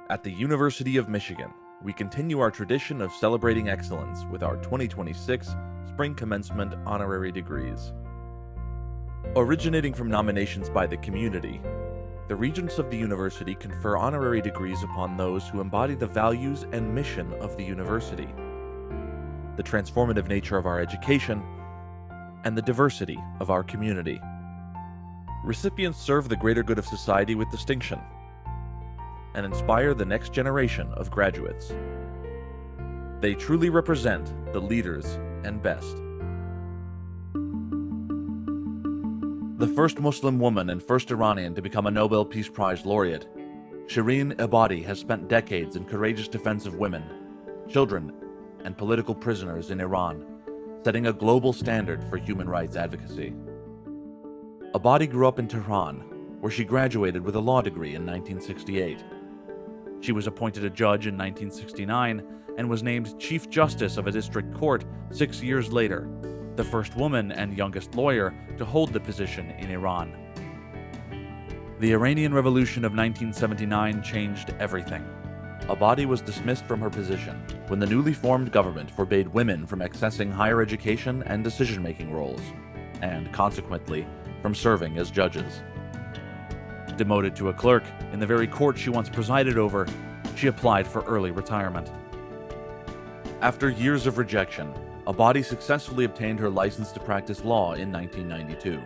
At the University of Michigan, we continue our tradition of celebrating excellence with our 2026 Spring Commencement Honorary degrees. Originating from nominations by the community, the regents of the university confer honorary degrees upon those who embody the values and mission of the university, the transformative nature of our education, and the diversity of our community. Recipients serve the greater good of society with distinction and inspire the next generation of graduates. They truly represent the leaders and best. The first Muslim woman and first Iranian to become a Nobel Peace Prize laureate, Shirin Ebadi has spent decades in courageous defense of women, children, and political prisoners in Iran, setting a global standard for human rights advocacy. Ebadi grew up in Tehran, where she graduated with a law degree in 1968. She was appointed a judge in 1969 and was named Chief Justice of a district court 6 years later, the first woman and youngest lawyer to hold the position in Iran. The Iranian Revolution of 1979 changed everything. Ebadi was dismissed from her position when the newly formed government forbade women from accessing higher education and decision-making roles, and consequently, from serving as judges. Demoted to a clerk in the very court she once presided over, she applied for early retirement. After years of rejection, Ebadi successfully obtained her license to practice law in 1992,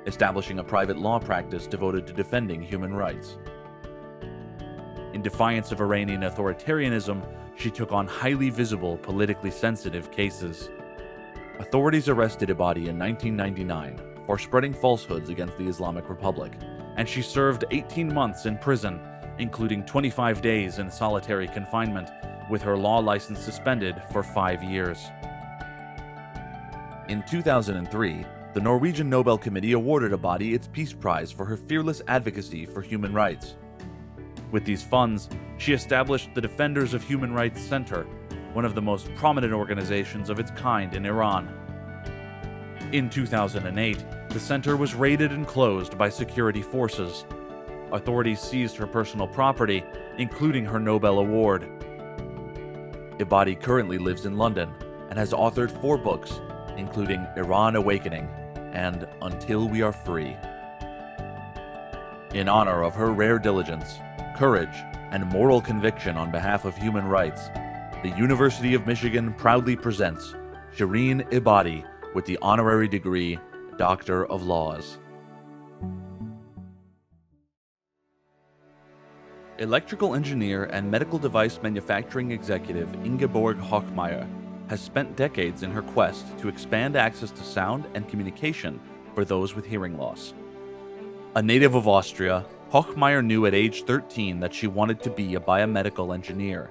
establishing a private law practice devoted to defending human rights. In defiance of Iranian authoritarianism, she took on highly visible, politically sensitive cases. Authorities arrested Ebadi in 1999 for spreading falsehoods against the Islamic Republic, and she served 18 months in prison, including 25 days in solitary confinement, with her law license suspended for 5 years. In 2003, the Norwegian Nobel Committee awarded Ebadi its Peace Prize for her fearless advocacy for human rights. With these funds, she established the Defenders of Human Rights Center, one of the most prominent organizations of its kind in Iran. In 2008, the center was raided and closed by security forces. Authorities seized her personal property, including her Nobel Award. Ebadi currently lives in London and has authored 4 books, including Iran Awakening and Until We Are Free. In honor of her rare diligence, courage, and moral conviction on behalf of human rights, the University of Michigan proudly presents Shirin Ebadi with the honorary degree Doctor of Laws. Electrical engineer and medical device manufacturing executive Ingeborg Hochmair has spent decades in her quest to expand access to sound and communication for those with hearing loss. A native of Austria, Hochmair knew at age 13 that she wanted to be a biomedical engineer.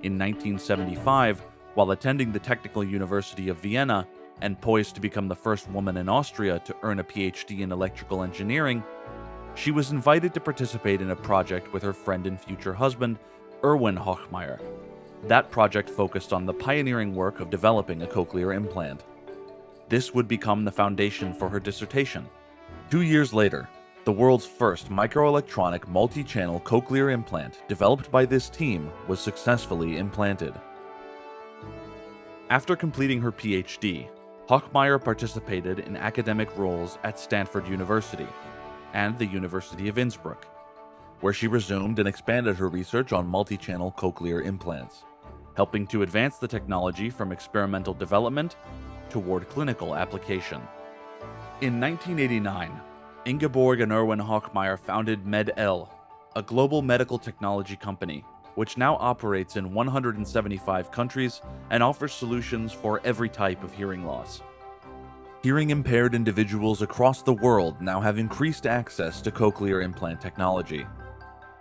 In 1975, while attending the Technical University of Vienna and poised to become the first woman in Austria to earn a PhD in electrical engineering, she was invited to participate in a project with her friend and future husband, Erwin Hochmair. That project focused on the pioneering work of developing a cochlear implant. This would become the foundation for her dissertation. 2 years later, the world's first microelectronic multi-channel cochlear implant developed by this team was successfully implanted. After completing her PhD, Hochmair participated in academic roles at Stanford University and the University of Innsbruck, where she resumed and expanded her research on multi-channel cochlear implants, helping to advance the technology from experimental development toward clinical application. In 1989, Ingeborg and Erwin Hochmair founded Med-El, a global medical technology company, which now operates in 175 countries and offers solutions for every type of hearing loss. Hearing-impaired individuals across the world now have increased access to cochlear implant technology,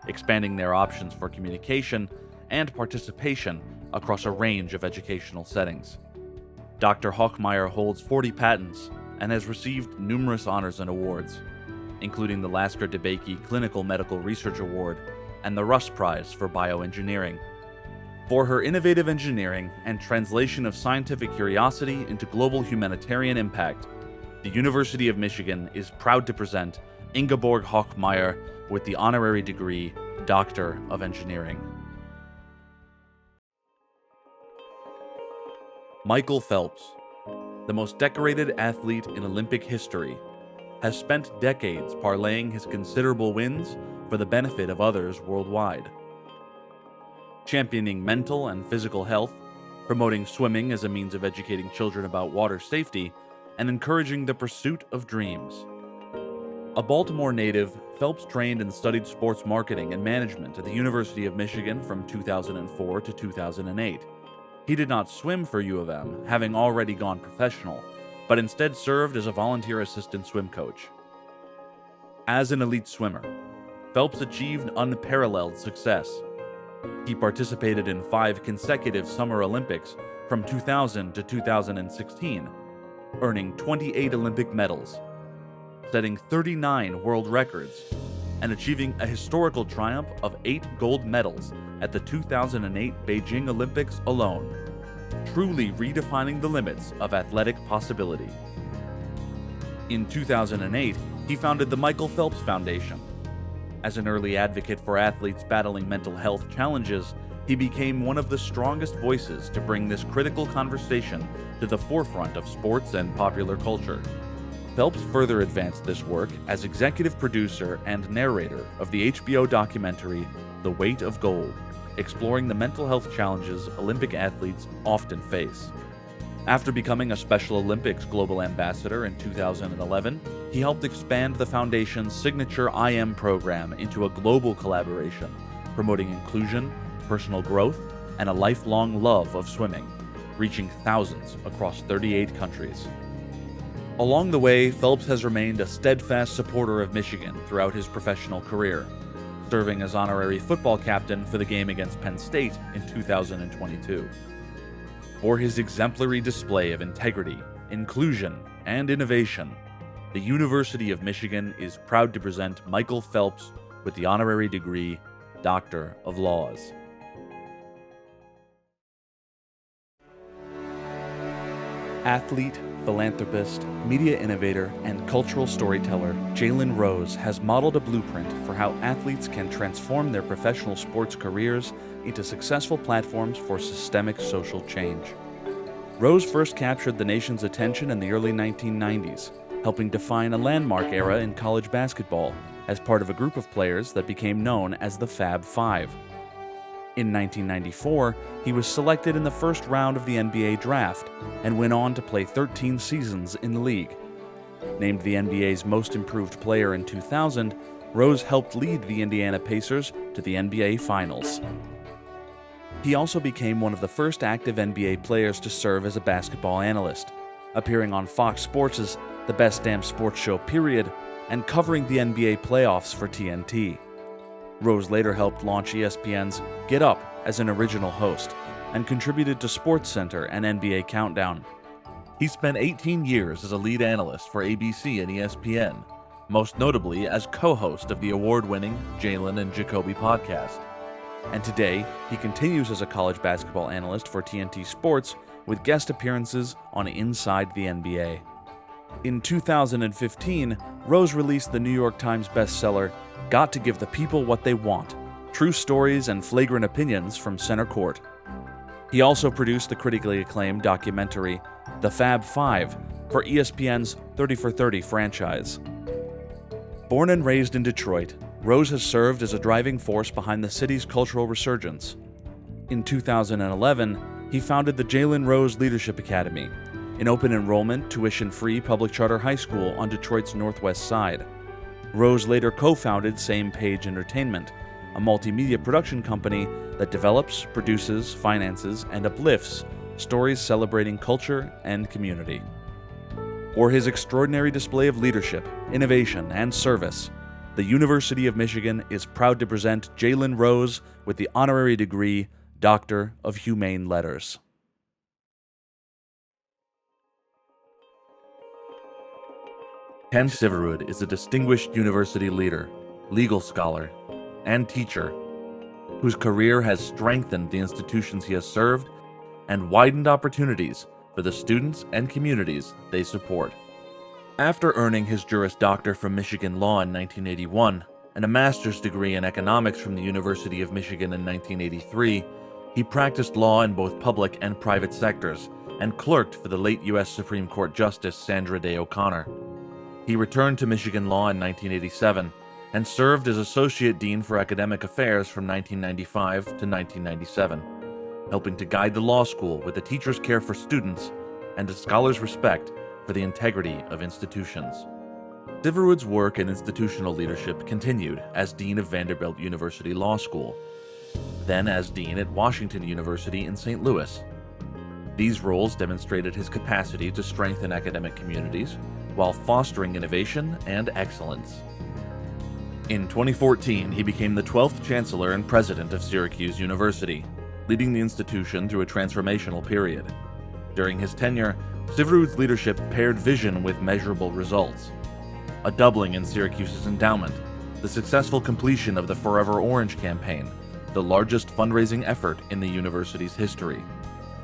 expanding their options for communication and participation across a range of educational settings. Dr. Hochmair holds 40 patents and has received numerous honors and awards, including the Lasker DeBakey Clinical Medical Research Award and the Russ Prize for Bioengineering. For her innovative engineering and translation of scientific curiosity into global humanitarian impact, the University of Michigan is proud to present Ingeborg Hochmair with the honorary degree Doctor of Engineering. Michael Phelps, the most decorated athlete in Olympic history, has spent decades parlaying his considerable wins for the benefit of others worldwide. Championing mental and physical health, promoting swimming as a means of educating children about water safety, and encouraging the pursuit of dreams. A Baltimore native, Phelps trained and studied sports marketing and management at the University of Michigan from 2004 to 2008. He did not swim for U of M, having already gone professional, but instead served as a volunteer assistant swim coach. As an elite swimmer, Phelps achieved unparalleled success. He participated in 5 consecutive Summer Olympics from 2000 to 2016, earning 28 Olympic medals, setting 39 world records, and achieving a historical triumph of 8 gold medals at the 2008 Beijing Olympics alone, truly redefining the limits of athletic possibility. In 2008, he founded the Michael Phelps Foundation. As an early advocate for athletes battling mental health challenges, he became one of the strongest voices to bring this critical conversation to the forefront of sports and popular culture. Phelps further advanced this work as executive producer and narrator of the HBO documentary The Weight of Gold, exploring the mental health challenges Olympic athletes often face. After becoming a Special Olympics Global Ambassador in 2011, he helped expand the Foundation's signature IM program into a global collaboration, promoting inclusion, personal growth, and a lifelong love of swimming, reaching thousands across 38 countries. Along the way, Phelps has remained a steadfast supporter of Michigan throughout his professional career, serving as honorary football captain for the game against Penn State in 2022. For his exemplary display of integrity, inclusion, and innovation, the University of Michigan is proud to present Michael Phelps with the honorary degree Doctor of Laws. Athlete, philanthropist, media innovator, and cultural storyteller Jalen Rose has modeled a blueprint for how athletes can transform their professional sports careers into successful platforms for systemic social change. Rose first captured the nation's attention in the early 1990s, helping define a landmark era in college basketball as part of a group of players that became known as the Fab Five. In 1994, he was selected in the first round of the NBA draft and went on to play 13 seasons in the league. Named the NBA's most improved player in 2000, Rose helped lead the Indiana Pacers to the NBA Finals. He also became one of the first active NBA players to serve as a basketball analyst, appearing on Fox Sports' The Best Damn Sports Show Period and covering the NBA playoffs for TNT. Rose later helped launch ESPN's Get Up as an original host and contributed to SportsCenter and NBA Countdown. He spent 18 years as a lead analyst for ABC and ESPN, most notably as co-host of the award-winning Jalen and Jacoby podcast. And today, he continues as a college basketball analyst for TNT Sports with guest appearances on Inside the NBA. In 2015, Rose released the New York Times bestseller Got to Give the People What They Want: True Stories and Flagrant Opinions from Center Court. He also produced the critically acclaimed documentary The Fab Five for ESPN's 30 for 30 franchise. Born and raised in Detroit, Rose has served as a driving force behind the city's cultural resurgence. In 2011, he founded the Jalen Rose Leadership Academy, an open enrollment, tuition-free public charter high school on Detroit's northwest side. Rose later co-founded Same Page Entertainment, a multimedia production company that develops, produces, finances, and uplifts stories celebrating culture and community. For his extraordinary display of leadership, innovation, and service, the University of Michigan is proud to present Jalen Rose with the honorary degree Doctor of Humane Letters. Ken Syverud is a distinguished university leader, legal scholar, and teacher whose career has strengthened the institutions he has served and widened opportunities for the students and communities they support. After earning his Juris Doctor from Michigan Law in 1981 and a master's degree in economics from the University of Michigan in 1983, he practiced law in both public and private sectors and clerked for the late U.S. Supreme Court Justice Sandra Day O'Connor. He returned to Michigan law in 1987 and served as Associate Dean for Academic Affairs from 1995 to 1997, helping to guide the law school with a teacher's care for students and a scholar's respect for the integrity of institutions. Syverud's work in institutional leadership continued as Dean of Vanderbilt University Law School, then as Dean at Washington University in St. Louis. These roles demonstrated his capacity to strengthen academic communities while fostering innovation and excellence. In 2014, he became the 12th Chancellor and President of Syracuse University, leading the institution through a transformational period. During his tenure, Syverud's leadership paired vision with measurable results. A doubling in Syracuse's endowment, the successful completion of the Forever Orange campaign, the largest fundraising effort in the university's history,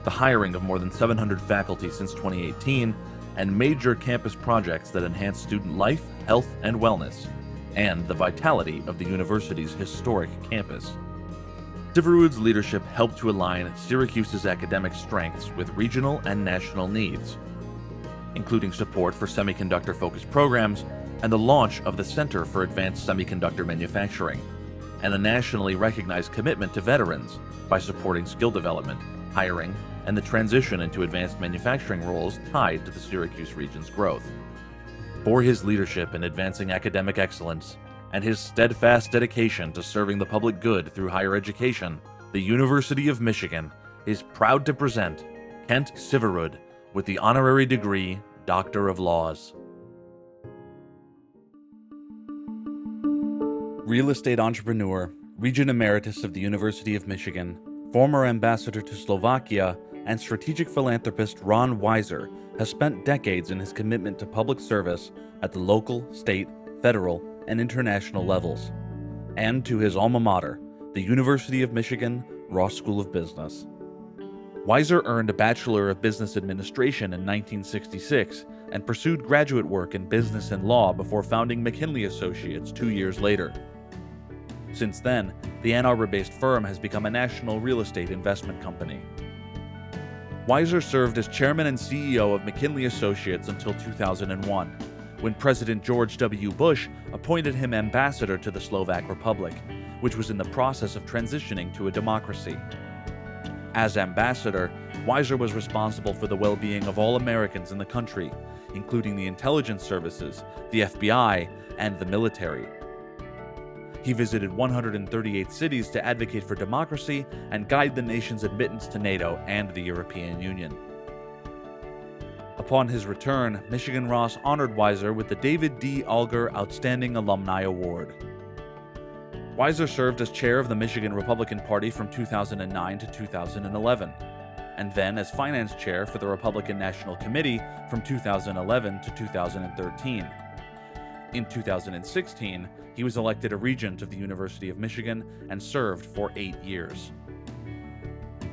the hiring of more than 700 faculty since 2018, and major campus projects that enhance student life, health, and wellness, and the vitality of the university's historic campus. Syverud's leadership helped to align Syracuse's academic strengths with regional and national needs, including support for semiconductor-focused programs and the launch of the Center for Advanced Semiconductor Manufacturing, and a nationally recognized commitment to veterans by supporting skill development, hiring, and the transition into advanced manufacturing roles tied to the Syracuse region's growth. For his leadership in advancing academic excellence and his steadfast dedication to serving the public good through higher education, the University of Michigan is proud to present Kent Syverud with the honorary degree Doctor of Laws. Real estate entrepreneur, Regent Emeritus of the University of Michigan, former ambassador to Slovakia, and strategic philanthropist Ron Weiser has spent decades in his commitment to public service at the local, state, federal, and international levels, and to his alma mater, the University of Michigan Ross School of Business. Weiser earned a Bachelor of Business Administration in 1966 and pursued graduate work in business and law before founding McKinley Associates 2 years later. Since then, the Ann Arbor-based firm has become a national real estate investment company. Weiser served as chairman and CEO of McKinley Associates until 2001, when President George W. Bush appointed him ambassador to the Slovak Republic, which was in the process of transitioning to a democracy. As ambassador, Weiser was responsible for the well-being of all Americans in the country, including the intelligence services, the FBI, and the military. He visited 138 cities to advocate for democracy and guide the nation's admittance to NATO and the European Union. Upon his return, Michigan Ross honored Weiser with the David D. Alger Outstanding Alumni Award. Weiser served as chair of the Michigan Republican Party from 2009 to 2011, and then as finance chair for the Republican National Committee from 2011 to 2013. In 2016, he was elected a regent of the University of Michigan and served for 8 years.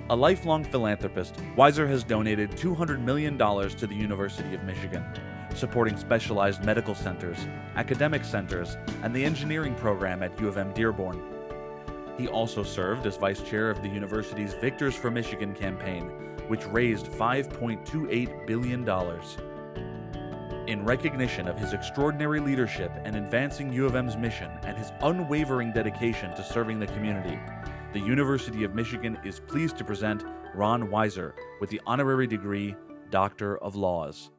A lifelong philanthropist, Weiser has donated $200 million to the University of Michigan, supporting specialized medical centers, academic centers, and the engineering program at U of M Dearborn. He also served as vice chair of the university's Victors for Michigan campaign, which raised $5.28 billion. In recognition of his extraordinary leadership in advancing U of M's mission and his unwavering dedication to serving the community, the University of Michigan is pleased to present Ron Weiser with the honorary degree Doctor of Laws.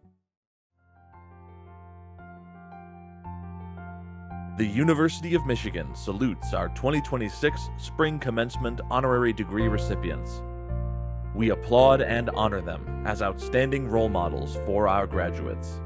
The University of Michigan salutes our 2026 Spring Commencement Honorary Degree recipients. We applaud and honor them as outstanding role models for our graduates.